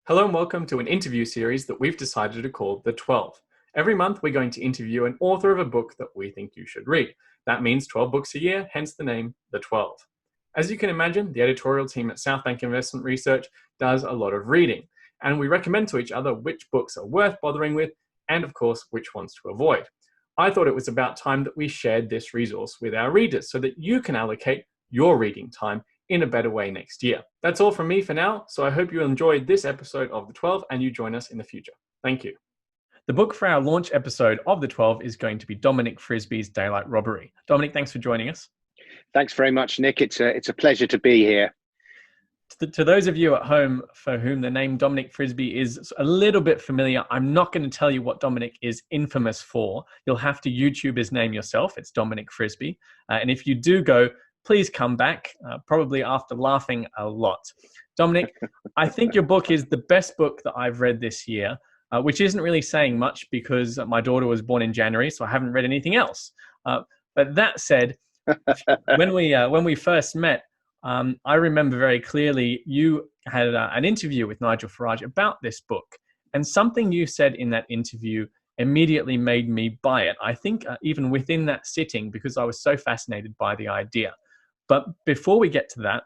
Hello and welcome to an interview series that we've decided to call The 12. Every month we're going to interview an author of a book that we think you should read. That means 12 books a year, hence the name The 12. As you can imagine, the editorial team at Southbank Investment Research does a lot of reading, and we recommend to each other which books are worth bothering with and, of course, which ones to avoid. I thought it was about time that we shared this resource with our readers so that you can allocate your reading time in a better way next year. That's all from me for now, so I hope you enjoyed this episode of The 12 and you join us in the future. Thank you. The book for our launch episode of The 12 is going to be Dominic Frisby's Daylight Robbery. Dominic, thanks for joining us. Thanks very much, Nick. It's a pleasure to be here. To those of you at home for whom the name Dominic Frisby is a little bit familiar, I'm not going to tell you what Dominic is infamous for. You'll have to YouTube his name yourself. It's Dominic Frisby. And if you do go, please come back, probably after laughing a lot. Dominic, I think your book is the best book that I've read this year, which isn't really saying much because my daughter was born in January, so I haven't read anything else. But that said, when we first met, I remember very clearly you had an interview with Nigel Farage about this book, and something you said in that interview immediately made me buy it. I think even within that sitting, because I was so fascinated by the idea. But before we get to that,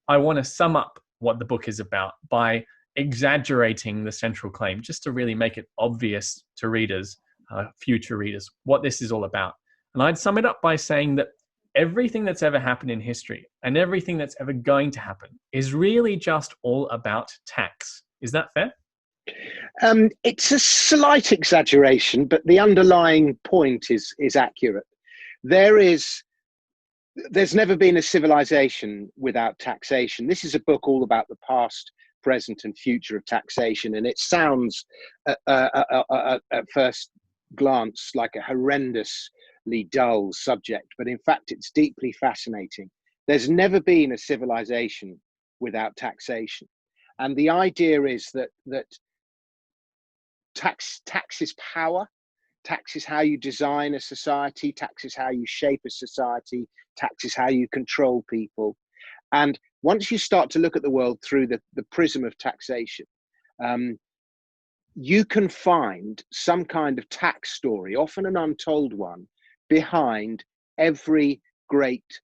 I want to sum up what the book is about by exaggerating the central claim, just to really make it obvious to readers, future readers, what this is all about. And I'd sum it up by saying that everything that's ever happened in history and everything that's ever going to happen is really just all about tax. Is that fair? It's a slight exaggeration, but the underlying point is accurate. There's never been a civilization without taxation. This is a book all about the past, present, and future of taxation, and it sounds at first glance like a horrendously dull subject, but in fact it's deeply fascinating. There's never been a civilization without taxation, and the idea is that tax is power. Tax is how you design a society. Tax is how you shape a society. Tax is how you control people. And once you start to look at the world through the prism of taxation, you can find some kind of tax story, often an untold one, behind every great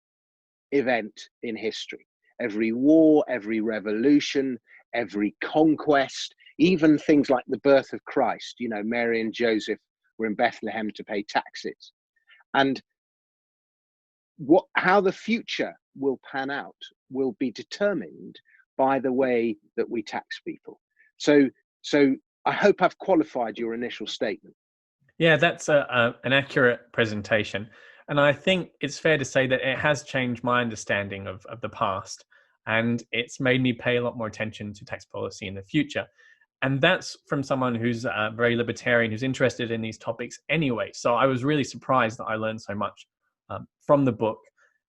event in history. Every war, every revolution, every conquest, even things like the birth of Christ. You know, Mary and Joseph were in Bethlehem to pay taxes. And how the future will pan out will be determined by the way that we tax people. So I hope I've qualified your initial statement. Yeah, that's an accurate presentation. And I think it's fair to say that it has changed my understanding of the past. And it's made me pay a lot more attention to tax policy in the future. And that's from someone who's very libertarian, who's interested in these topics anyway. So I was really surprised that I learned so much from the book,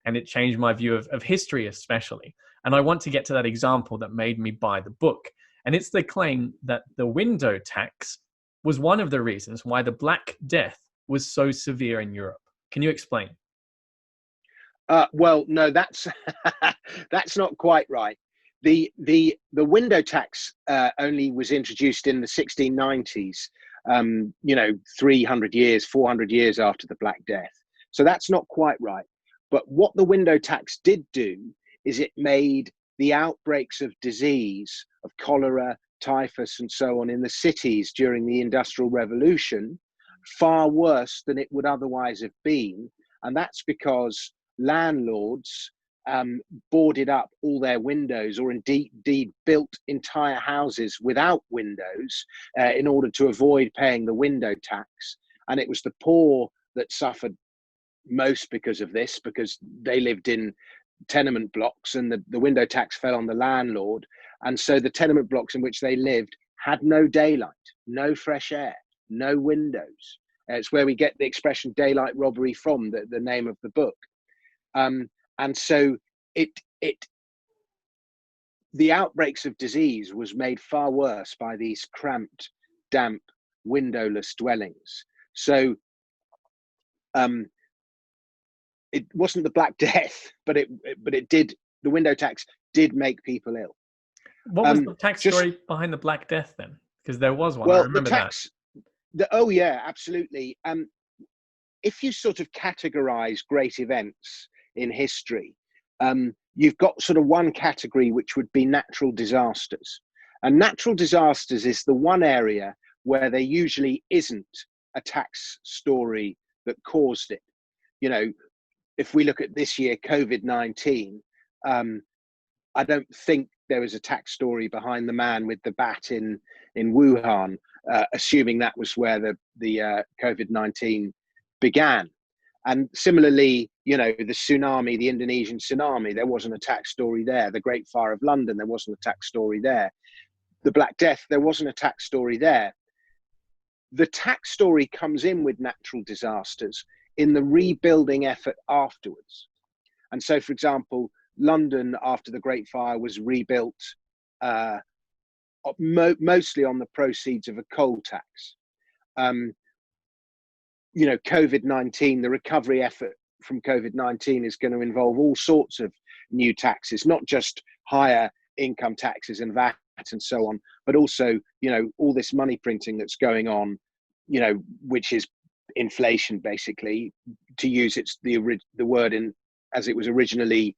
and it changed my view of history especially. And I want to get to that example that made me buy the book. And it's the claim that the window tax was one of the reasons why the Black Death was so severe in Europe. Can you explain? Well, no, that's that's not quite right. The window tax only was introduced in the 1690s, 300 years, 400 years after the Black Death. So that's not quite right. But what the window tax did do is it made the outbreaks of disease, of cholera, typhus, and so on in the cities during the Industrial Revolution far worse than it would otherwise have been. And that's because landlords boarded up all their windows, or indeed built entire houses without windows in order to avoid paying the window tax. And it was the poor that suffered most because of this, because they lived in tenement blocks and the window tax fell on the landlord. And so the tenement blocks in which they lived had no daylight, no fresh air, no windows. It's where we get the expression daylight robbery from, the name of the book. And so the outbreaks of disease was made far worse by these cramped, damp, windowless dwellings. So it wasn't the Black Death, but the window tax did make people ill. What was the tax Just story behind the Black Death then? Because there was one. I well, the remember that. tax. Oh yeah, absolutely. If you sort of categorize great events in history, you've got sort of one category which would be natural disasters. And natural disasters is the one area where there usually isn't a tax story that caused it. You know, if we look at this year, COVID-19, I don't think there was a tax story behind the man with the bat in Wuhan, assuming that was where the COVID-19 began. And similarly, you know, the tsunami, the Indonesian tsunami, there wasn't a tax story there. The Great Fire of London, there wasn't a tax story there. The Black Death, there wasn't a tax story there. The tax story comes in with natural disasters in the rebuilding effort afterwards. And so, for example, London after the Great Fire was rebuilt mostly on the proceeds of a coal tax. You know, COVID-19, the recovery effort from COVID-19 is going to involve all sorts of new taxes, not just higher income taxes and VAT and so on, but also, you know, all this money printing that's going on, you know, which is inflation basically, to use the word in as it was originally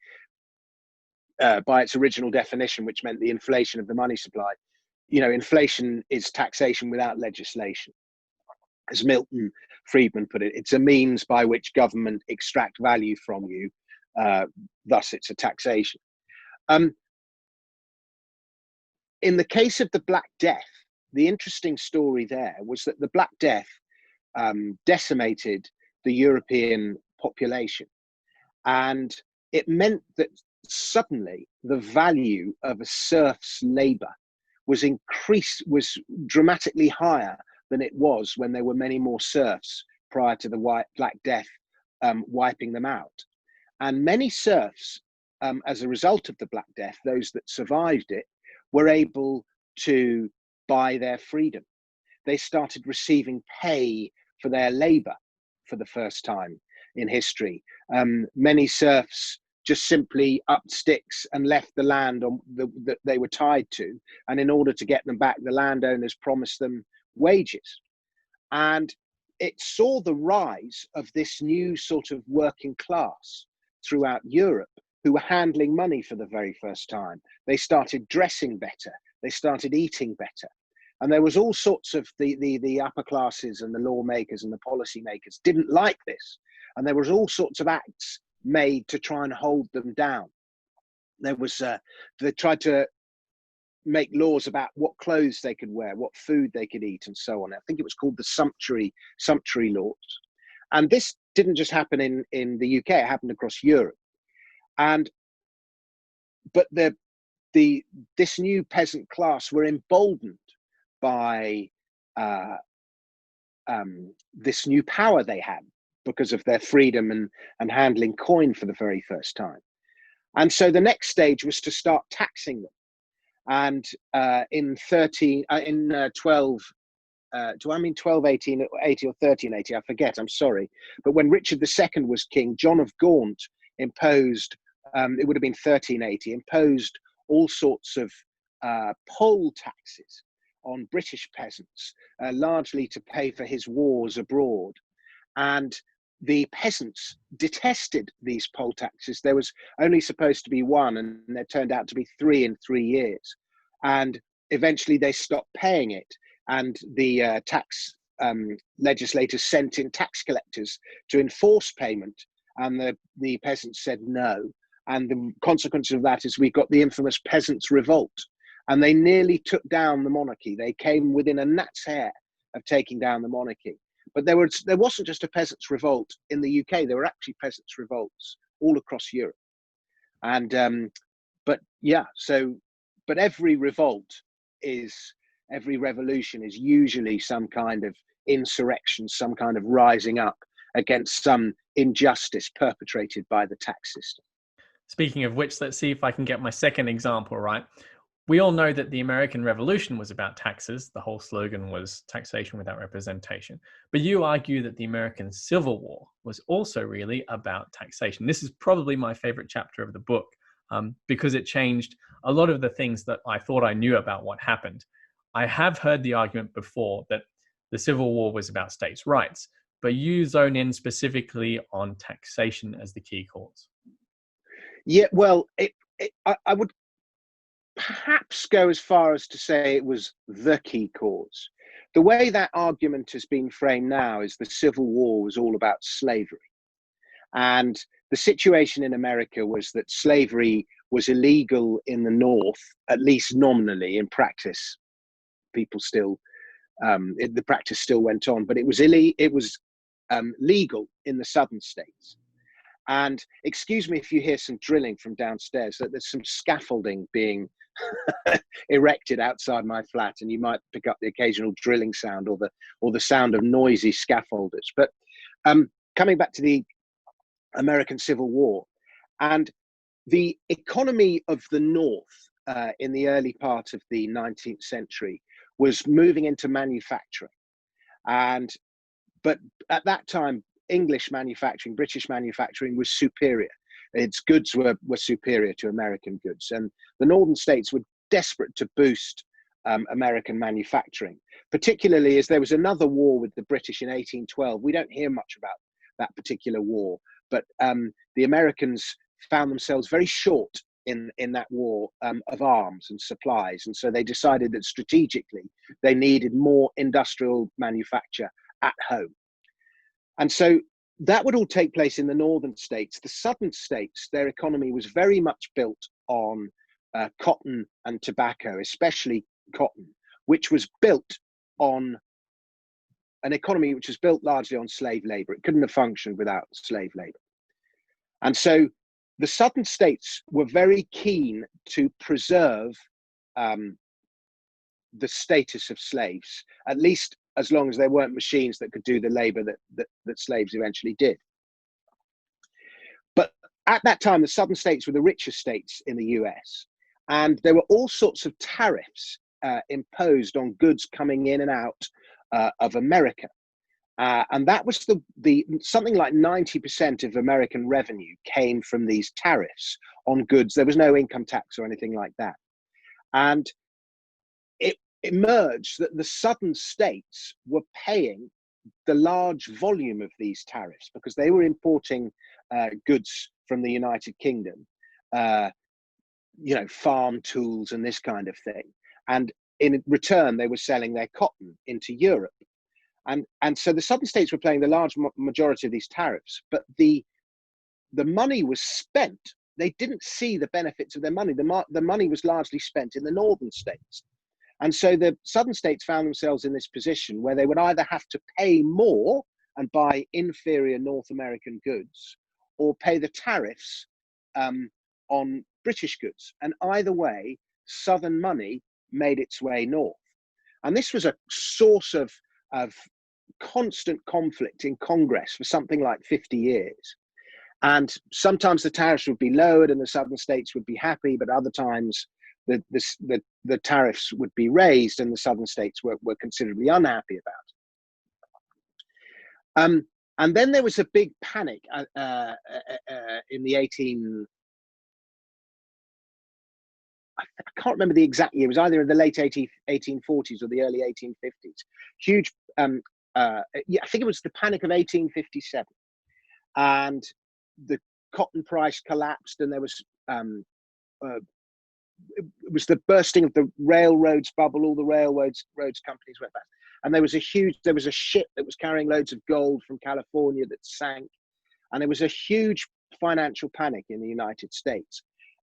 by its original definition, which meant the inflation of the money supply. You know, inflation is taxation without legislation. As Milton Friedman put it, it's a means by which government extract value from you. Thus, it's a taxation. In the case of the Black Death, the interesting story there was that the Black Death decimated the European population. And it meant that suddenly the value of a serf's labor was dramatically higher than it was when there were many more serfs prior to the Black Death wiping them out. And many serfs, as a result of the Black Death, those that survived it, were able to buy their freedom. They started receiving pay for their labor for the first time in history. Many serfs just simply upped sticks and left the land that they were tied to. And in order to get them back, the landowners promised them wages. And it saw the rise of this new sort of working class throughout Europe who were handling money for the very first time. They started dressing better. They started eating better. And there was all sorts of the upper classes and the lawmakers and the policymakers didn't like this. And there was all sorts of acts made to try and hold them down. There was, they tried to make laws about what clothes they could wear, what food they could eat, and so on. I think it was called the sumptuary laws. And this didn't just happen in the UK, it happened across Europe. But this new peasant class were emboldened by this new power they had because of their freedom and handling coin for the very first time. And so the next stage was to start taxing them. And in 1280 or 1380, I forget, I'm sorry. But when Richard II was king, John of Gaunt imposed, it would have been 1380, imposed all sorts of poll taxes on British peasants, largely to pay for his wars abroad. And the peasants detested these poll taxes. There was only supposed to be one, and there turned out to be three in 3 years. And eventually they stopped paying it. And the tax legislators sent in tax collectors to enforce payment. And the peasants said no. And the consequence of that is we got the infamous Peasants Revolt. And they nearly took down the monarchy. They came within a gnat's hair of taking down the monarchy. But there wasn't just a peasants' revolt in the UK. There were actually peasants' revolts all across Europe. And but every revolt every revolution is usually some kind of insurrection, some kind of rising up against some injustice perpetrated by the tax system. Speaking of which, let's see if I can get my second example right. We all know that the American Revolution was about taxes. The whole slogan was taxation without representation. But you argue that the American Civil War was also really about taxation. This is probably my favorite chapter of the book. because it changed a lot of the things that I thought I knew about what happened. I have heard the argument before that the Civil War was about states' rights, but you zone in specifically on taxation as the key cause. Yeah, well, I would perhaps go as far as to say it was the key cause. The way that argument has been framed now is the Civil War was all about slavery. And the situation in America was that slavery was illegal in the North, at least nominally. In practice, people still, the practice still went on, but it was legal in the southern states. And excuse me if you hear some drilling from downstairs, that there's some scaffolding being erected outside my flat, and you might pick up the occasional drilling sound or the sound of noisy scaffolders. But coming back to the American Civil War, and the economy of the North in the early part of the 19th century was moving into manufacturing. But at that time, English manufacturing, British manufacturing was superior. Its goods were superior to American goods. And the northern states were desperate to boost American manufacturing, particularly as there was another war with the British in 1812. We don't hear much about that particular war, but the Americans found themselves very short in that war of arms and supplies. And so they decided that strategically they needed more industrial manufacture at home. And so that would all take place in the northern states. The southern states, their economy was very much built on cotton and tobacco, especially cotton, which was built on an economy which was built largely on slave labor. It couldn't have functioned without slave labor. And so the southern states were very keen to preserve the status of slaves, at least as long as there weren't machines that could do the labor that slaves eventually did. But at that time, the southern states were the richest states in the US, and there were all sorts of tariffs imposed on goods coming in and out of America. And that was the something like 90% of American revenue came from these tariffs on goods. There was no income tax or anything like that. And it emerged that the southern states were paying the large volume of these tariffs because they were importing goods from the United Kingdom, farm tools and this kind of thing. And in return, they were selling their cotton into Europe. And so the southern states were paying the large majority of these tariffs, but the money was spent. They didn't see the benefits of their money. The money was largely spent in the northern states. And so the southern states found themselves in this position where they would either have to pay more and buy inferior North American goods or pay the tariffs on British goods. And either way, southern money made its way north. And this was a source of constant conflict in Congress for something like 50 years. And sometimes the tariffs would be lowered and the southern states would be happy, but other times the tariffs would be raised and the southern states were considerably unhappy about it. And then there was a big panic in the I can't remember the exact year. It was either in the late 1840s or the early 1850s. Huge, I think it was the Panic of 1857. And the cotton price collapsed, and there was it was the bursting of the railroads bubble. All the roads companies went back, and there was a ship that was carrying loads of gold from California that sank, and there was a huge financial panic in the United States,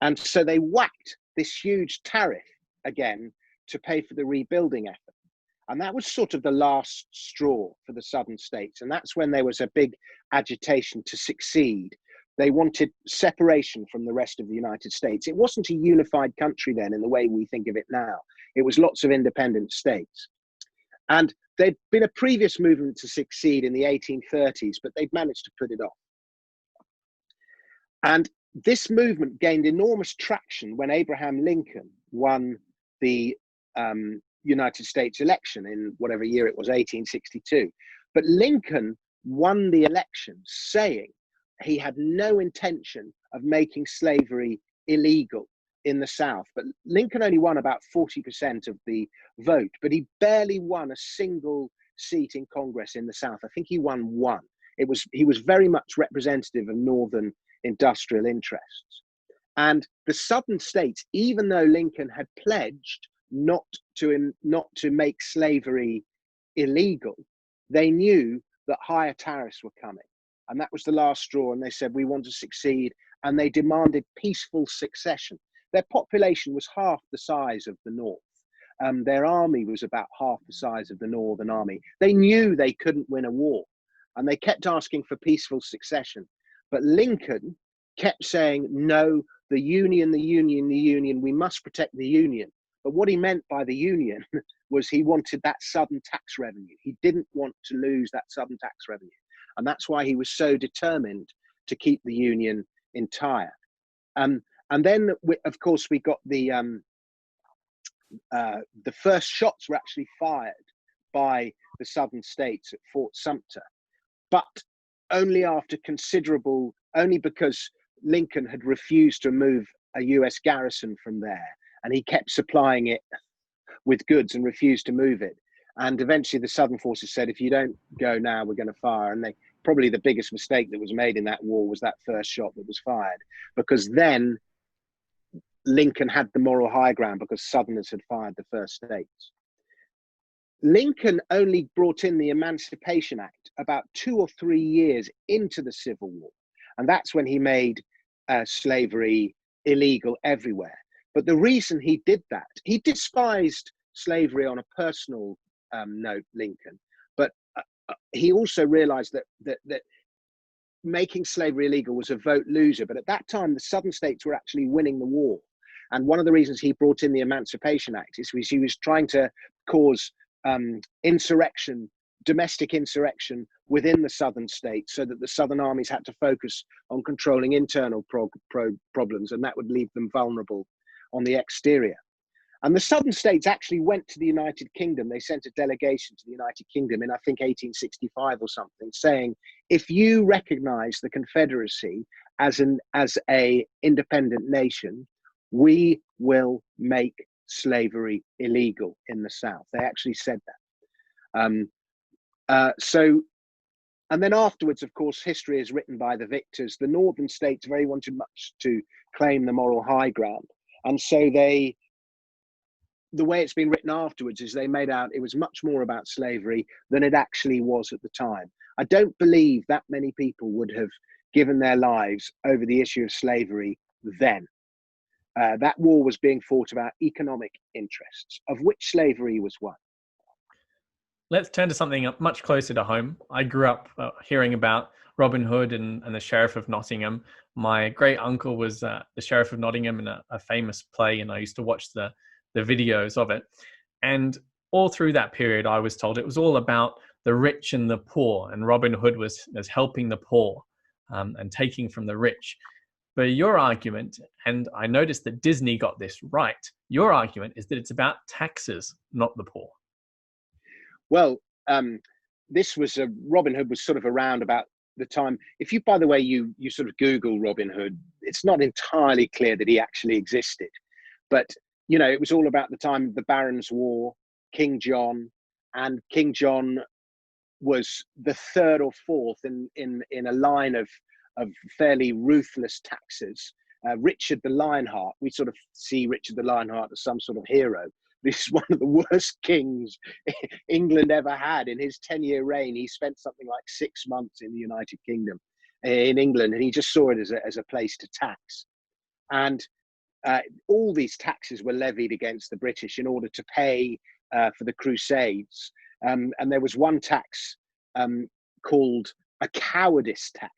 and so they whacked this huge tariff again to pay for the rebuilding effort. And that was sort of the last straw for the southern states. And that's when there was a big agitation to secede. They wanted separation from the rest of the United States. It wasn't a unified country then in the way we think of it now. It was lots of independent states. And there'd been a previous movement to secede in the 1830s, but they'd managed to put it off. And this movement gained enormous traction when Abraham Lincoln won the United States election in whatever year it was, 1862. But Lincoln won the election saying he had no intention of making slavery illegal in the South. But Lincoln only won about 40% of the vote, but he barely won a single seat in Congress in the South. I think he won one. He was very much representative of Northern industrial interests. And the Southern states, even though Lincoln had pledged not to make slavery illegal, they knew that higher tariffs were coming. And that was the last straw. And they said, we want to succeed. And they demanded peaceful succession. Their population was half the size of the North. Their army was about half the size of the Northern Army. They knew they couldn't win a war. And they kept asking for peaceful succession. But Lincoln kept saying, no, the Union, we must protect the Union. But what he meant by the Union was he wanted that Southern tax revenue. He didn't want to lose that Southern tax revenue. And that's why he was so determined to keep the Union entire. And then, of course, we got the first shots were actually fired by the Southern states at Fort Sumter, but only because Lincoln had refused to move a US garrison from there, and he kept supplying it with goods and refused to move it. And eventually the Southern forces said, if you don't go now, we're going to fire. And probably the biggest mistake that was made in that war was that first shot that was fired, because then Lincoln had the moral high ground because Southerners had fired the first states. Lincoln only brought in the Emancipation Act about 2 or 3 years into the Civil War. And that's when he made slavery illegal everywhere. But the reason he did that, he despised slavery on a personal note, Lincoln, but he also realized that making slavery illegal was a vote loser. But at that time, the Southern states were actually winning the war. And one of the reasons he brought in the Emancipation Act is he was trying to cause insurrection, domestic insurrection within the Southern states, so that the Southern armies had to focus on controlling internal problems, and that would leave them vulnerable on the exterior. And the Southern states actually went to the United Kingdom. They sent a delegation to the United Kingdom in, I think, 1865 or something, saying, if you recognize the Confederacy as a independent nation, we will make slavery illegal in the South. They actually said that. And then afterwards, of course, history is written by the victors. The Northern states very wanted much to claim the moral high ground. And so the way it's been written afterwards is they made out it was much more about slavery than it actually was at the time. I don't believe that many people would have given their lives over the issue of slavery then. That war was being fought about economic interests, of which slavery was one. Let's turn to something much closer to home. I grew up hearing about Robin Hood and the Sheriff of Nottingham. My great uncle was the Sheriff of Nottingham in a famous play, and I used to watch the videos of it. And all through that period, I was told it was all about the rich and the poor, and Robin Hood was helping the poor and taking from the rich. But your argument, and I noticed that Disney got this right, your argument is that it's about taxes, not the poor. Well, this was Robin Hood was sort of around about the time. If you, by the way, you sort of Google Robin Hood, it's not entirely clear that he actually existed. But, you know, it was all about the time of the Barons' War, King John, and King John was the third or fourth in a line of fairly ruthless taxes. Richard the Lionheart, we sort of see Richard the Lionheart as some sort of hero. This is one of the worst kings England ever had. In his 10-year reign, he spent something like 6 months in the United Kingdom, in England, and he just saw it as a place to tax. And all these taxes were levied against the British in order to pay for the Crusades. And there was one tax called a Cowardice Tax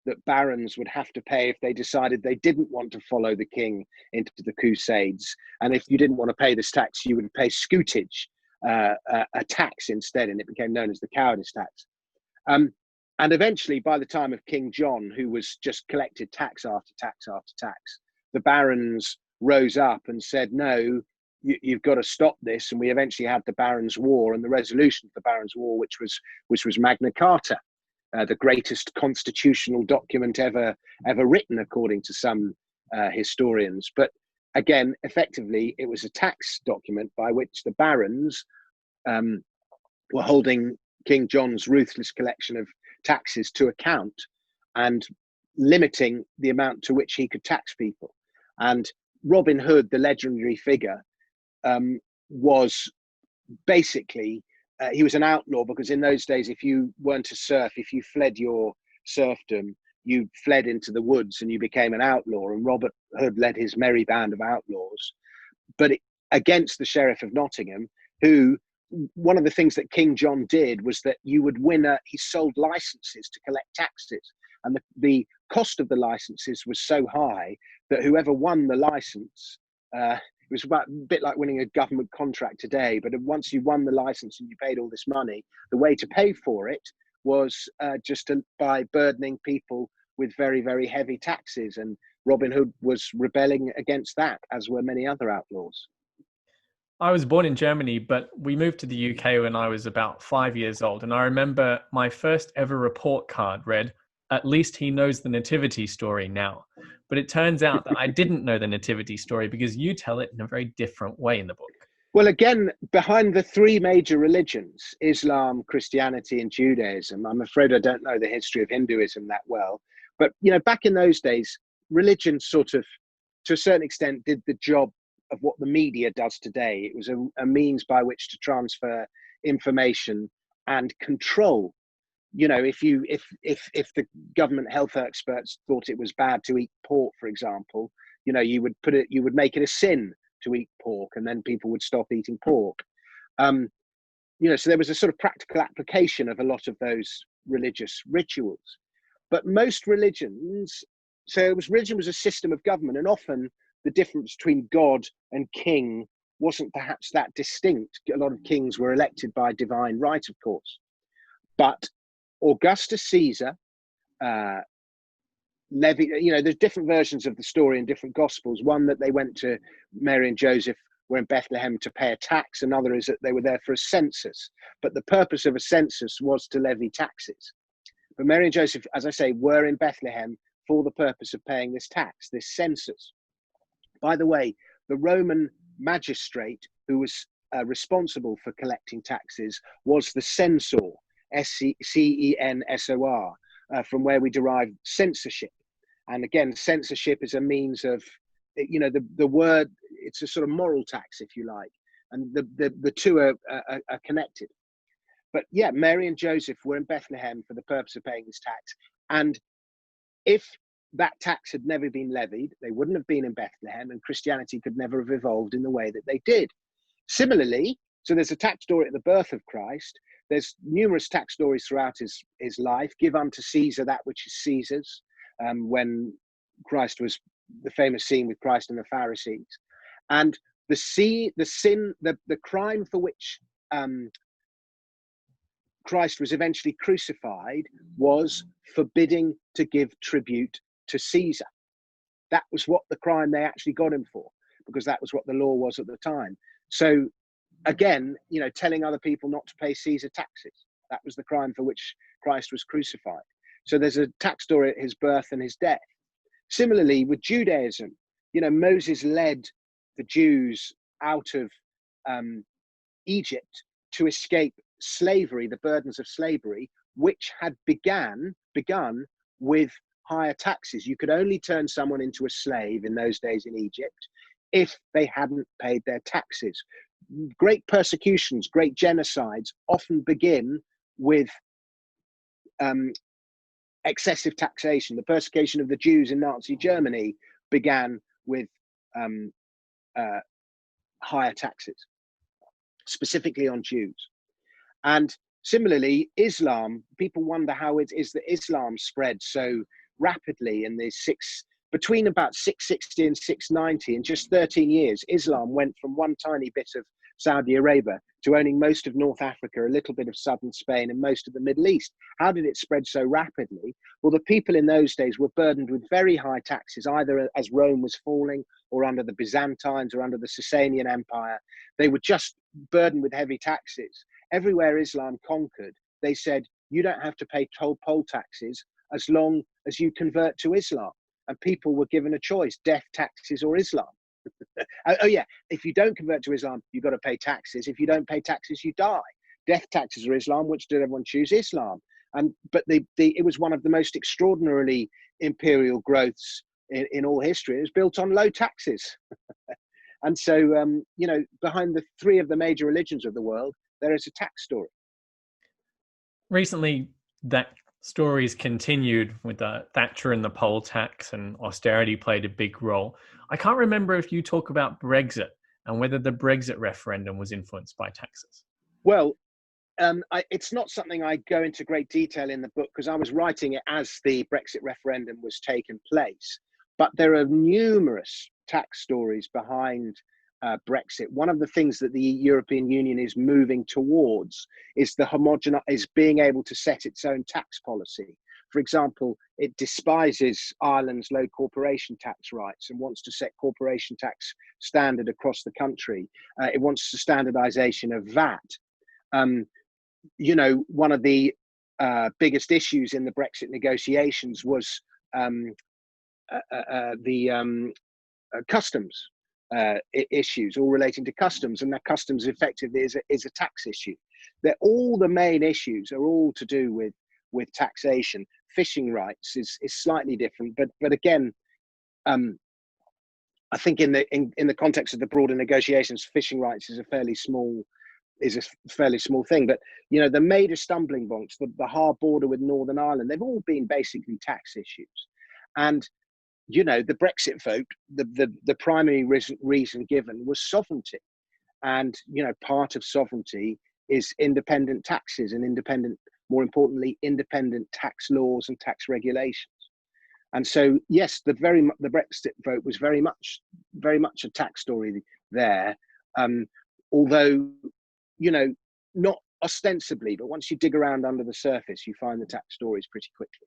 that barons would have to pay if they decided they didn't want to follow the king into the Crusades. And if you didn't want to pay this tax, you would pay scutage, a tax instead, and it became known as the Cowardice Tax. And eventually, by the time of King John, who was just collected tax after tax after tax, the barons rose up and said, no, you've got to stop this. And we eventually had the Barons' War and the resolution of the Barons' War, which was Magna Carta. The greatest constitutional document ever written, according to some historians. But again, effectively, it was a tax document by which the barons were holding King John's ruthless collection of taxes to account and limiting the amount to which he could tax people. And Robin Hood, the legendary figure, was basically, he was an outlaw, because in those days, if you weren't a serf, if you fled your serfdom, you fled into the woods and you became an outlaw. And Robin Hood led his merry band of outlaws, but against the Sheriff of Nottingham, who, one of the things that King John did was that you would he sold licenses to collect taxes. And the cost of the licenses was so high that whoever won the license, it was a bit like winning a government contract today, but once you won the license and you paid all this money, the way to pay for it was by burdening people with very, very heavy taxes. And Robin Hood was rebelling against that, as were many other outlaws. I was born in Germany, but we moved to the UK when I was about 5 years old. And I remember my first ever report card read, "At least he knows the nativity story now." But it turns out that I didn't know the nativity story, because you tell it in a very different way in the book. Well, again, behind the three major religions, Islam, Christianity, and Judaism, I'm afraid I don't know the history of Hinduism that well. But, back in those days, religion sort of, to a certain extent, did the job of what the media does today. It was a means by which to transfer information and control. If the government health experts thought it was bad to eat pork, for example, you would make it a sin to eat pork, and then people would stop eating pork. So there was a sort of practical application of a lot of those religious rituals. But most religions, religion was a system of government, and often the difference between God and king wasn't perhaps that distinct. A lot of kings were elected by divine right, of course. But Augustus Caesar, there's different versions of the story in different gospels. One that they went to Mary and Joseph were in Bethlehem to pay a tax. Another is that they were there for a census. But the purpose of a census was to levy taxes. But Mary and Joseph, as I say, were in Bethlehem for the purpose of paying this tax, this census. By the way, the Roman magistrate who was responsible for collecting taxes was the censor, censor, from where we derive censorship. And again, censorship is a means of, the word, it's a sort of moral tax, if you like, and the two are connected. But yeah, Mary and Joseph were in Bethlehem for the purpose of paying this tax. And if that tax had never been levied, they wouldn't have been in Bethlehem, and Christianity could never have evolved in the way that they did. Similarly, so there's a tax story at the birth of Christ. There's numerous tax stories throughout his life. Give unto Caesar that which is Caesar's, when Christ was, the famous scene with Christ and the Pharisees. And the crime for which Christ was eventually crucified was forbidding to give tribute to Caesar. That was what the crime they actually got him for, because that was what the law was at the time. So again, telling other people not to pay Caesar taxes, that was the crime for which Christ was crucified. So there's a tax story at his birth and his death. Similarly, with Judaism, Moses led the Jews out of Egypt to escape slavery, the burdens of slavery, which had begun with higher taxes. You could only turn someone into a slave in those days in Egypt if they hadn't paid their taxes. Great persecutions, great genocides often begin with excessive taxation. The persecution of the Jews in Nazi Germany began with higher taxes, specifically on Jews. And similarly, Islam, people wonder how it is that Islam spread so rapidly in the between about 660 and 690. In just 13 years, Islam went from one tiny bit of Saudi Arabia to owning most of North Africa, a little bit of southern Spain, and most of the Middle East. How did it spread so rapidly? Well, the people in those days were burdened with very high taxes, either as Rome was falling or under the Byzantines or under the Sasanian Empire. They were just burdened with heavy taxes. Everywhere Islam conquered, they said, you don't have to pay poll taxes as long as you convert to Islam. and people were given a choice: death, taxes, or Islam. Oh yeah, if you don't convert to Islam, you've got to pay taxes. If you don't pay taxes, you die. Death, taxes, or Islam. Which did everyone choose? Islam. But it was one of the most extraordinarily imperial growths in all history. It was built on low taxes. And so, behind the three of the major religions of the world, there is a tax story. Recently, that story's continued with Thatcher and the poll tax, and austerity played a big role. I can't remember if you talk about Brexit and whether the Brexit referendum was influenced by taxes. Well, it's not something I go into great detail in the book because I was writing it as the Brexit referendum was taking place. But there are numerous tax stories behind Brexit. One of the things that the European Union is moving towards is being able to set its own tax policy. For example, it despises Ireland's low corporation tax rights and wants to set corporation tax standard across the country. It wants the standardization of VAT. One of the biggest issues in the Brexit negotiations was the customs issues, all relating to customs, and that customs effectively is a tax issue. All the main issues are all to do with taxation. Fishing rights is slightly different, but again, I think in the context of the broader negotiations, fishing rights is a fairly small thing. But the major stumbling blocks, the hard border with Northern Ireland, they've all been basically tax issues. And the Brexit vote, the primary reason given was sovereignty. And part of sovereignty is independent taxes and more importantly, independent tax laws and tax regulations. And so, yes, the Brexit vote was very much a tax story there, although not ostensibly, but once you dig around under the surface, you find the tax stories pretty quickly.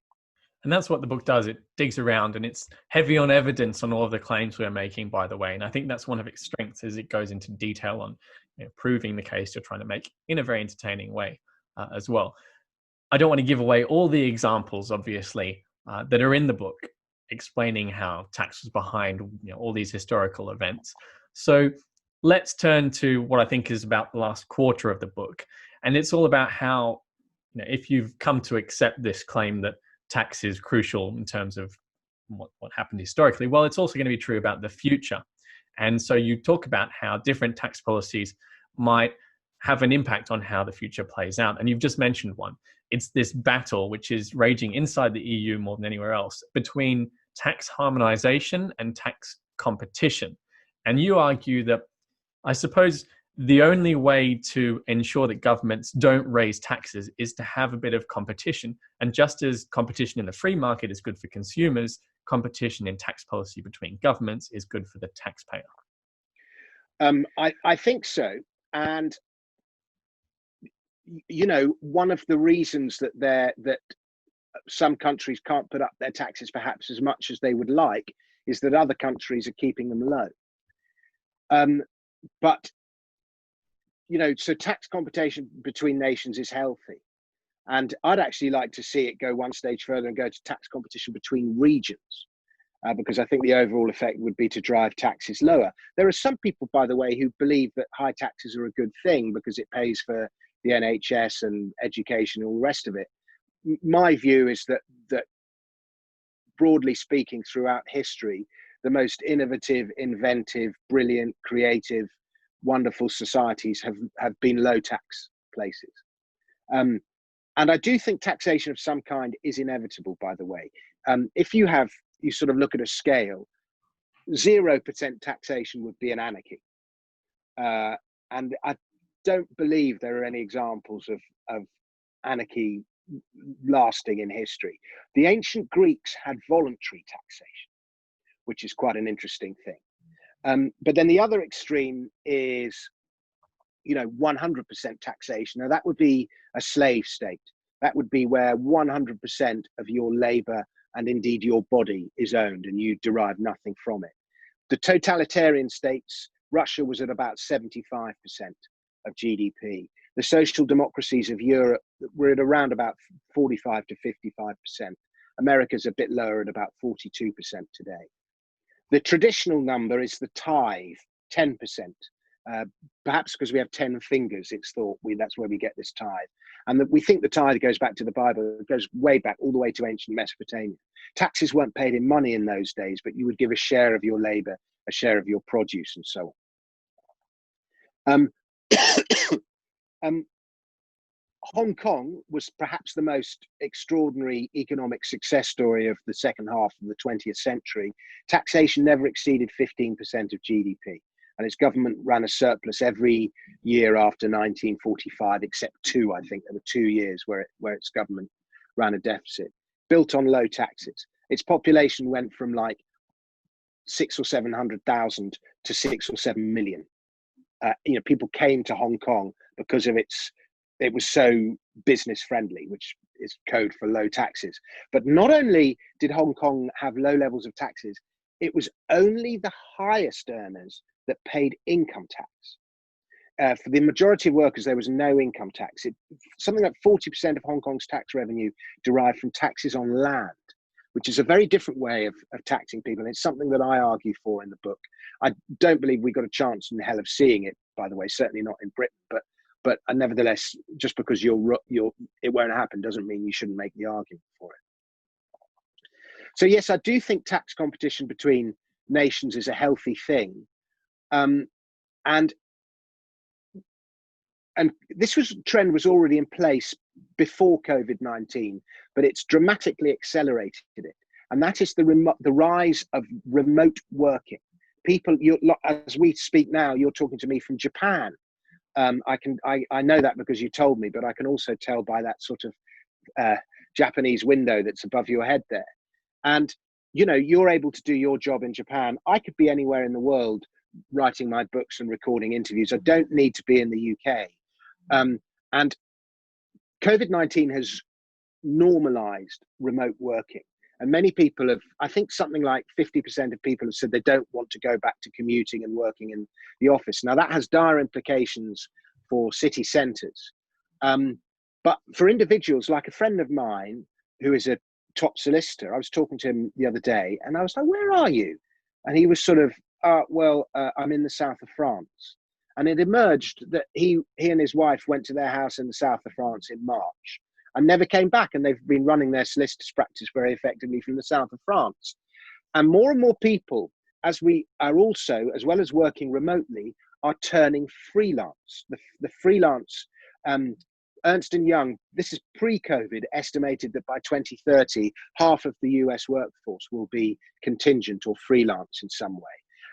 And that's what the book does. It digs around, and it's heavy on evidence on all of the claims we're making, by the way. And I think that's one of its strengths, is it goes into detail on proving the case you're trying to make in a very entertaining way as well. I don't want to give away all the examples, obviously, that are in the book explaining how tax was behind all these historical events. So let's turn to what I think is about the last quarter of the book. And it's all about how, if you've come to accept this claim that tax is crucial in terms of what happened historically, well, it's also going to be true about the future. And so you talk about how different tax policies might have an impact on how the future plays out. And you've just mentioned one. It's this battle, which is raging inside the EU more than anywhere else, between tax harmonization and tax competition. And you argue that, I suppose, the only way to ensure that governments don't raise taxes is to have a bit of competition. And just as competition in the free market is good for consumers, competition in tax policy between governments is good for the taxpayer. I think so. And one of the reasons that some countries can't put up their taxes perhaps as much as they would like is that other countries are keeping them low. But so tax competition between nations is healthy, and I'd actually like to see it go one stage further and go to tax competition between regions, because I think the overall effect would be to drive taxes lower. There are some people, by the way, who believe that high taxes are a good thing because it pays for the NHS and education and all the rest of it. My view is that broadly speaking, throughout history, the most innovative, inventive, brilliant, creative, wonderful societies have been low tax places. And I do think taxation of some kind is inevitable, by the way. If you sort of look at a scale, 0% taxation would be an anarchy. And I don't believe there are any examples of anarchy lasting in history. The ancient Greeks had voluntary taxation, which is quite an interesting thing. But then the other extreme is, 100% taxation. Now that would be a slave state. That would be where 100% of your labor and indeed your body is owned and you derive nothing from it. The totalitarian states, Russia was at about 75% of GDP. The social democracies of Europe were at around about 45 to 55%. America's a bit lower at about 42% today. The traditional number is the tithe, 10%. Perhaps because we have 10 fingers, it's thought that's where we get this tithe. And we think the tithe goes back to the Bible. It goes way back, all the way to ancient Mesopotamia. Taxes weren't paid in money in those days, but you would give a share of your labor, a share of your produce, and so on. Hong Kong was perhaps the most extraordinary economic success story of the second half of the 20th century. Taxation never exceeded 15% of GDP, and its government ran a surplus every year after 1945, except two. I think there were 2 years where its government ran a deficit, built on low taxes. Its population went from like 600,000 or 700,000 to 6 or 7 million. People came to Hong Kong because of it was so business friendly, which is code for low taxes. But not only did Hong Kong have low levels of taxes, it was only the highest earners that paid income tax. For the majority of workers, there was no income tax. Something like 40% of Hong Kong's tax revenue derived from taxes on land, which is a very different way of taxing people. And it's something that I argue for in the book. I don't believe we got a chance in hell of seeing it, by the way, certainly not in Britain, but nevertheless, just because it won't happen doesn't mean you shouldn't make the argument for it. So yes, I do think tax competition between nations is a healthy thing. And this trend was already in place before COVID-19, but it's dramatically accelerated it. And that is the rise of remote working. People, as we speak now, you're talking to me from Japan. I know that because you told me, but I can also tell by that sort of Japanese window that's above your head there. And, you're able to do your job in Japan. I could be anywhere in the world writing my books and recording interviews. I don't need to be in the UK. And COVID-19 has normalized remote working. And many people I think something like 50% of people have said they don't want to go back to commuting and working in the office. Now that has dire implications for city centres. But for individuals, like a friend of mine who is a top solicitor, I was talking to him the other day and I was like, where are you? And he was sort of, I'm in the south of France. And it emerged that he and his wife went to their house in the south of France in March and never came back. And they've been running their solicitor's practice very effectively from the south of France. And more people, as we are also, as well as working remotely, are turning freelance. The freelance, Ernst & Young, this is pre-COVID, estimated that by 2030, half of the US workforce will be contingent or freelance in some way.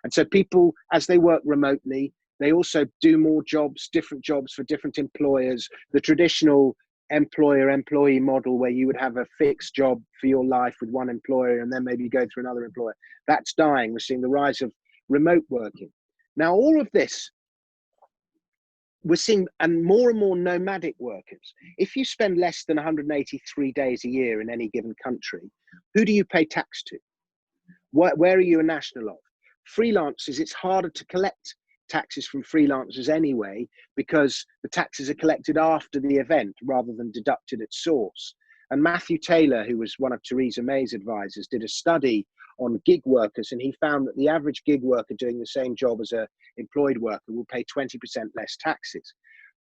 And so people, as they work remotely, they also do more jobs, different jobs for different employers. The traditional employer-employee model where you would have a fixed job for your life with one employer and then maybe go through another employer, that's dying. We're seeing the rise of remote working. Now, all of this, we're seeing, and more nomadic workers. If you spend less than 183 days a year in any given country, who do you pay tax to? Where are you a national of? Freelancers, it's harder to collect taxes from freelancers anyway, because the taxes are collected after the event rather than deducted at source. And Matthew Taylor, who was one of Theresa May's advisors, did a study on gig workers, and he found that the average gig worker doing the same job as an employed worker will pay 20% less taxes.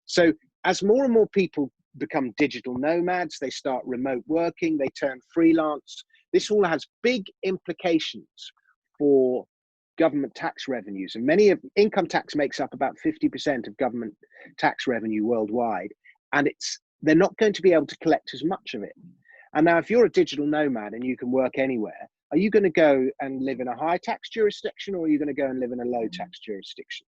So as more and more people become digital nomads, they start remote working, they turn freelance. This all has big implications for government tax revenues, and income tax makes up about 50% of government tax revenue worldwide, and they're not going to be able to collect as much of it. And now, if you're a digital nomad and you can work anywhere, are you going to go and live in a high tax jurisdiction, or are you going to go and live in a low tax jurisdiction?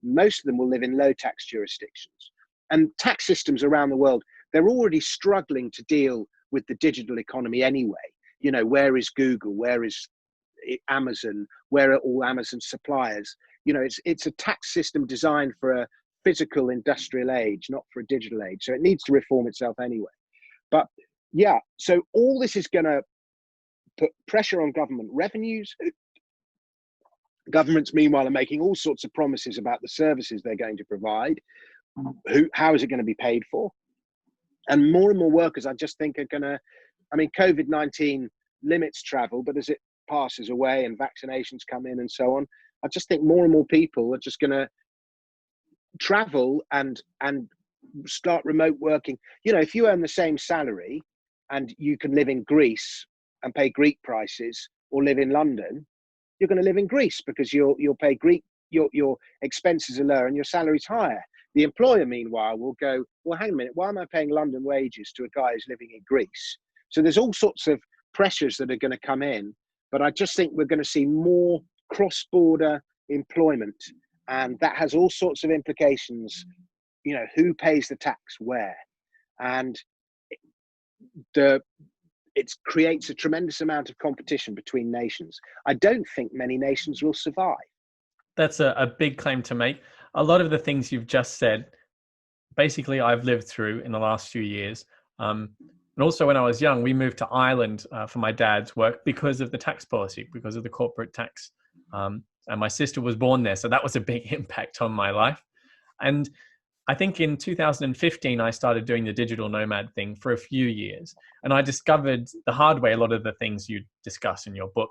Most of them will live in low tax jurisdictions. And tax systems around the world, they're already struggling to deal with the digital economy anyway. Where is Google? Where is Amazon? Where are all Amazon's suppliers? It's a tax system designed for a physical industrial age, not for a digital age. So it needs to reform itself anyway. But yeah, so all this is going to put pressure on government revenues. Governments, meanwhile, are making all sorts of promises about the services they're going to provide. How is it going to be paid for? And more workers, I just think, are going to, COVID-19 limits travel, but as it passes away and vaccinations come in and so on, I just think more and more people are just going to travel and start remote working. You know, if you earn the same salary and you can live in Greece and pay Greek prices, or live in London, you're going to live in Greece because you'll pay Greek. Your expenses are lower and your salary's higher. The employer, meanwhile, will go, well, hang a minute, why am I paying London wages to a guy who's living in Greece? So there's all sorts of pressures that are going to come in, but I just think we're going to see more cross-border employment, and that has all sorts of implications. You know, who pays the tax where, and it creates a tremendous amount of competition between nations. I don't think many nations will survive. That's a big claim to make. A lot of the things you've just said, basically, I've lived through in the last few years. And also, when I was young, we moved to Ireland for my dad's work because of the tax policy, because of the corporate tax. And my sister was born there, so that was a big impact on my life. And I think in 2015, I started doing the digital nomad thing for a few years. And I discovered the hard way a lot of the things you discuss in your book.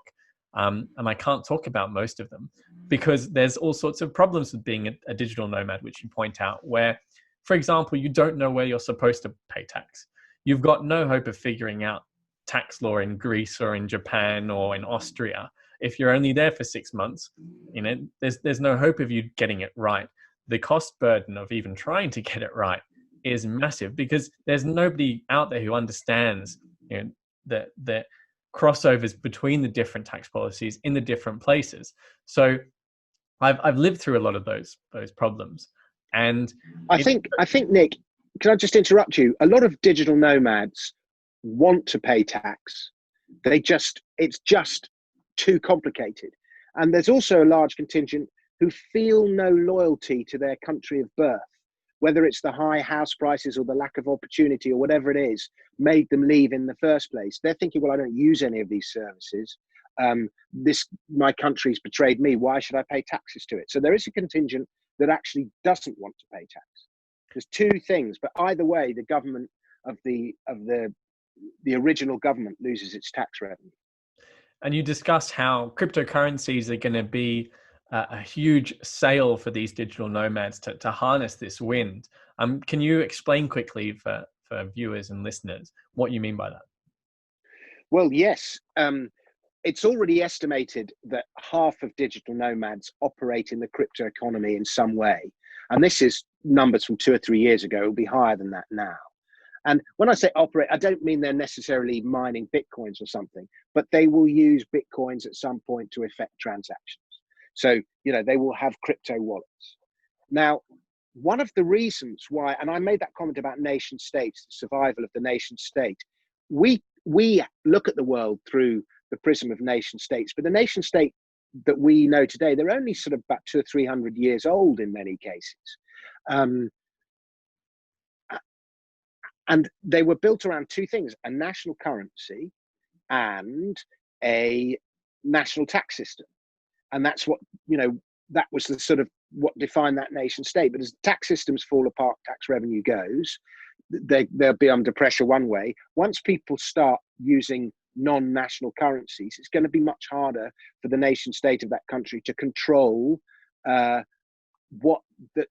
And I can't talk about most of them because there's all sorts of problems with being a digital nomad, which you point out, where, for example, you don't know where you're supposed to pay tax. You've got no hope of figuring out tax law in Greece or in Japan or in Austria. If you're only there for 6 months, you know, there's no hope of you getting it right. The cost burden of even trying to get it right is massive because there's nobody out there who understands, you know, the crossovers between the different tax policies in the different places. So I've lived through a lot of those problems. And I think, Nick, can I just interrupt you? A lot of digital nomads want to pay tax. It's just too complicated. And there's also a large contingent who feel no loyalty to their country of birth, whether it's the high house prices or the lack of opportunity or whatever it is, made them leave in the first place. They're thinking, well, I don't use any of these services. My country's betrayed me. Why should I pay taxes to it? So there is a contingent that actually doesn't want to pay tax. There's two things, but either way, the government of the original government loses its tax revenue. And you discuss how cryptocurrencies are going to be a huge sale for these digital nomads to harness this wind. Can you explain quickly for viewers and listeners what you mean by that? Well, yes. It's already estimated that half of digital nomads operate in the crypto economy in some way. And this is numbers from 2 or 3 years ago. It'll be higher than that now. And when I say operate, I don't mean they're necessarily mining Bitcoins or something, but they will use Bitcoins at some point to effect transactions. So, you know, they will have crypto wallets. Now, one of the reasons why, and I made that comment about nation states, the survival of the nation state, we look at the world through the prism of nation states, but the nation state that we know today, they're only sort of about 200 or 300 years old in many cases. And they were built around two things: a national currency and a national tax system. And that's what, you know, that was the sort of what defined that nation state. But as tax systems fall apart, tax revenue goes, they'll be under pressure one way. Once people start using non-national currencies, it's going to be much harder for the nation state of that country to control what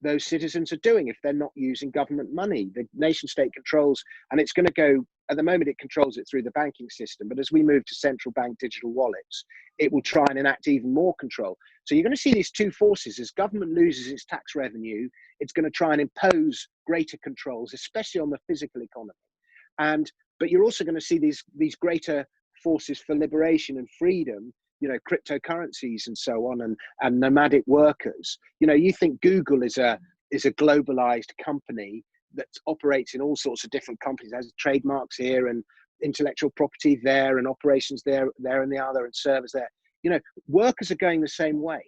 those citizens are doing if they're not using government money. The nation state controls, and it's going to go, at the moment it controls it through the banking system, but as we move to central bank digital wallets, it will try and enact even more control. So you're going to see these two forces. As government loses its tax revenue, it's going to try and impose greater controls, especially on the physical economy. But you're also going to see these greater forces for liberation and freedom, you know, cryptocurrencies and so on, and nomadic workers. You know, you think Google is a globalized company that operates in all sorts of different companies, has trademarks here and intellectual property there and operations there and the other and servers there. You know, workers are going the same way.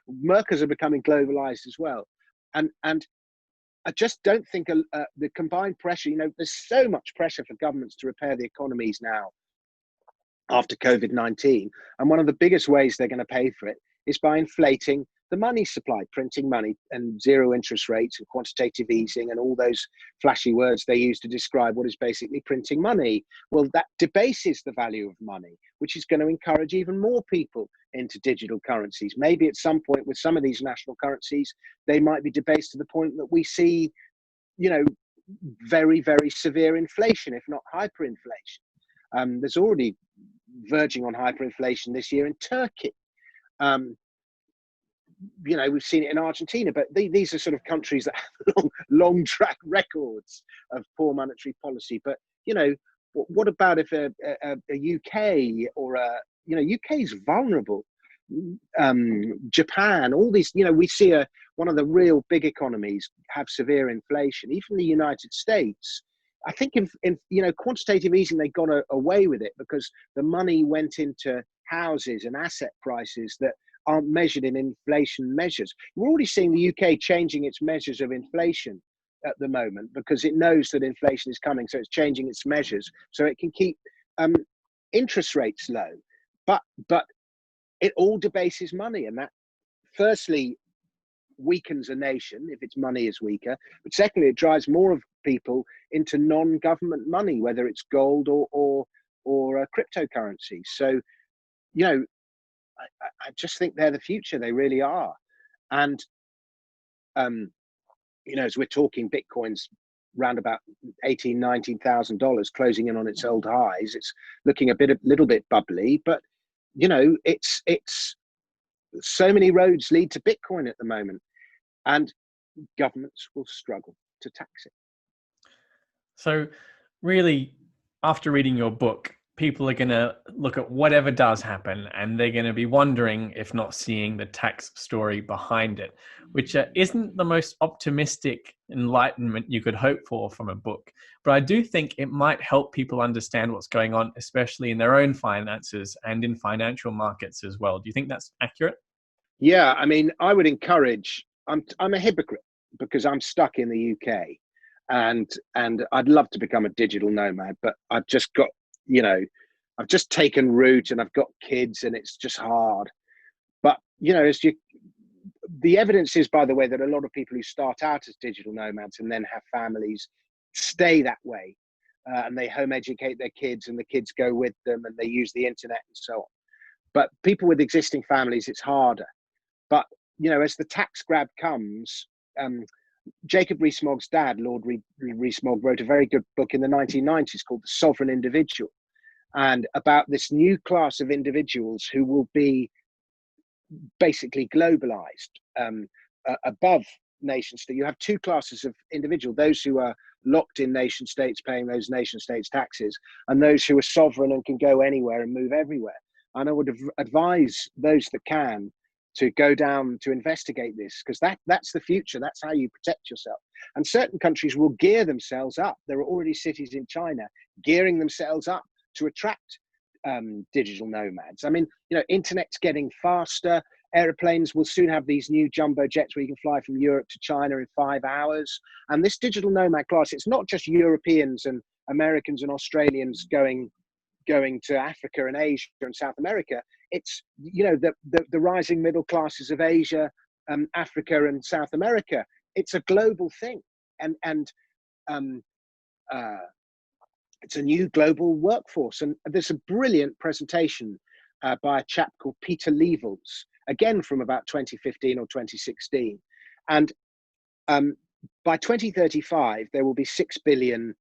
Workers are becoming globalized as well. And I just don't think the combined pressure, you know, there's so much pressure for governments to repair the economies now after COVID-19. And one of the biggest ways they're going to pay for it is by inflating the money supply, printing money and zero interest rates and quantitative easing and all those flashy words they use to describe what is basically printing money. Well, that debases the value of money, which is going to encourage even more people into digital currencies. Maybe at some point with some of these national currencies, they might be debased to the point that we see, very, very severe inflation, if not hyperinflation. There's already verging on hyperinflation this year in Turkey. We've seen it in Argentina, but these are sort of countries that have long track records of poor monetary policy. But, what about if a UK or UK is vulnerable? Japan, all these, we see one of the real big economies have severe inflation. Even the United States, I think in quantitative easing, they got away with it because the money went into houses and asset prices that aren't measured in inflation measures. We're already seeing the UK changing its measures of inflation at the moment because it knows that inflation is coming, so it's changing its measures so it can keep interest rates low. But it all debases money, and that firstly weakens a nation if its money is weaker, but secondly it drives more of people into non-government money, whether it's gold or cryptocurrency. So I just think they're the future. They really are. And as we're talking, Bitcoin's around about $18,000-$19,000, closing in on its old highs. It's looking a little bit bubbly, but it's so many roads lead to Bitcoin at the moment, and governments will struggle to tax it. So really, after reading your book, people are going to look at whatever does happen and they're going to be wondering, if not seeing, the tax story behind it, which isn't the most optimistic enlightenment you could hope for from a book. But I do think it might help people understand what's going on, especially in their own finances and in financial markets as well. Do you think that's accurate? Yeah, I mean, I would encourage, I'm a hypocrite because I'm stuck in the UK and I'd love to become a digital nomad, but I've just got, I've just taken root and I've got kids and it's just hard. But, the evidence is, by the way, that a lot of people who start out as digital nomads and then have families stay that way, and they home educate their kids and the kids go with them and they use the internet and so on. But people with existing families, it's harder. But, as the tax grab comes, Jacob Rees-Mogg's dad, Lord Rees-Mogg, wrote a very good book in the 1990s called The Sovereign Individual, and about this new class of individuals who will be basically globalized, above nation state. You have two classes of individual: those who are locked in nation states paying those nation states taxes, and those who are sovereign and can go anywhere and move everywhere. And I would advise those that can to go down to investigate this, because that's the future. That's how you protect yourself. And certain countries will gear themselves up. There are already cities in China gearing themselves up to attract digital nomads. I mean, internet's getting faster. Airplanes will soon have these new jumbo jets where you can fly from Europe to China in 5 hours. And this digital nomad class, it's not just Europeans and Americans and Australians going to Africa and Asia and South America. It's, the rising middle classes of Asia, Africa and South America. It's a global thing. And it's a new global workforce. And there's a brilliant presentation by a chap called Peter Leavels, again from about 2015 or 2016. And by 2035, there will be 6 billion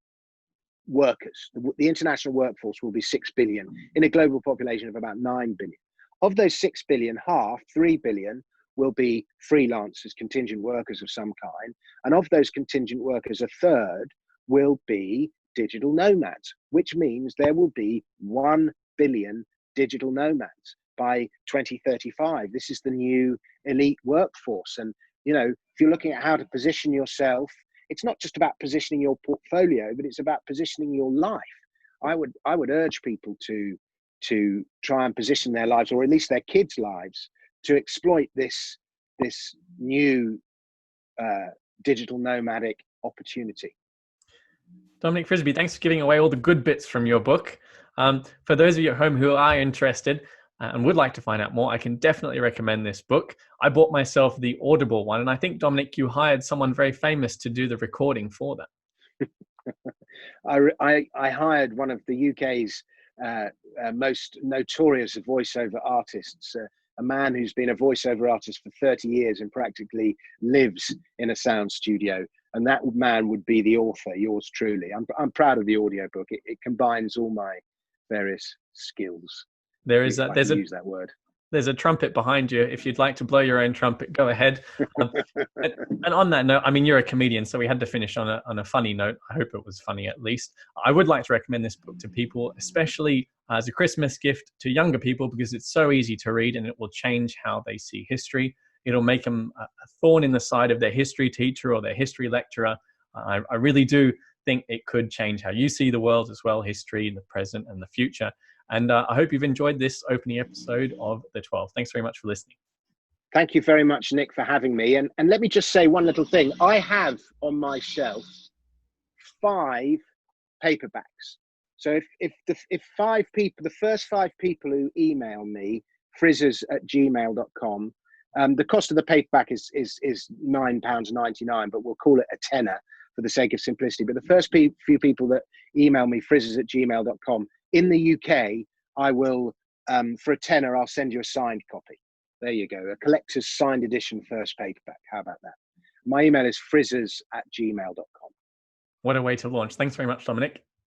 workers. The international workforce will be 6 billion in a global population of about 9 billion. Of those 6 billion, half, 3 billion, will be freelancers, contingent workers of some kind. And of those contingent workers, a third will be digital nomads, which means there will be 1 billion digital nomads by 2035. This is the new elite workforce. And, if you're looking at how to position yourself, it's not just about positioning your portfolio, but it's about positioning your life. I would urge people to try and position their lives, or at least their kids' lives, to exploit this new digital nomadic opportunity. Dominic Frisby, thanks for giving away all the good bits from your book. For those of you at home who are interested, and would like to find out more, I can definitely recommend this book. I bought myself the Audible one, and I think, Dominic, you hired someone very famous to do the recording for that. I hired one of the UK's most notorious voiceover artists, a man who's been a voiceover artist for 30 years and practically lives in a sound studio. And that man would be the author, yours truly. I'm proud of the audiobook. It combines all my various skills. There's use that word. There's a trumpet behind you. If you'd like to blow your own trumpet, go ahead. And on that note, I mean, you're a comedian, so we had to finish on a funny note. I hope it was funny at least. I would like to recommend this book to people, especially as a Christmas gift to younger people, because it's so easy to read and it will change how they see history. It'll make them a thorn in the side of their history teacher or their history lecturer. I really do think it could change how you see the world as well, history, the present and the future. And I hope you've enjoyed this opening episode of The 12. Thanks very much for listening. Thank you very much, Nick, for having me. And let me just say one little thing. I have on my shelf 5 paperbacks. So if 5 people, the first 5 people who email me, frizzers@gmail.com, the cost of the paperback is £9.99, but we'll call it a tenner for the sake of simplicity. But the first few people that email me, frizzers@gmail.com, in the UK, I will, for a tenner, I'll send you a signed copy. There you go, a collector's signed edition first paperback. How about that? My email is frizzers@gmail.com. What a way to launch. Thanks very much, Dominic.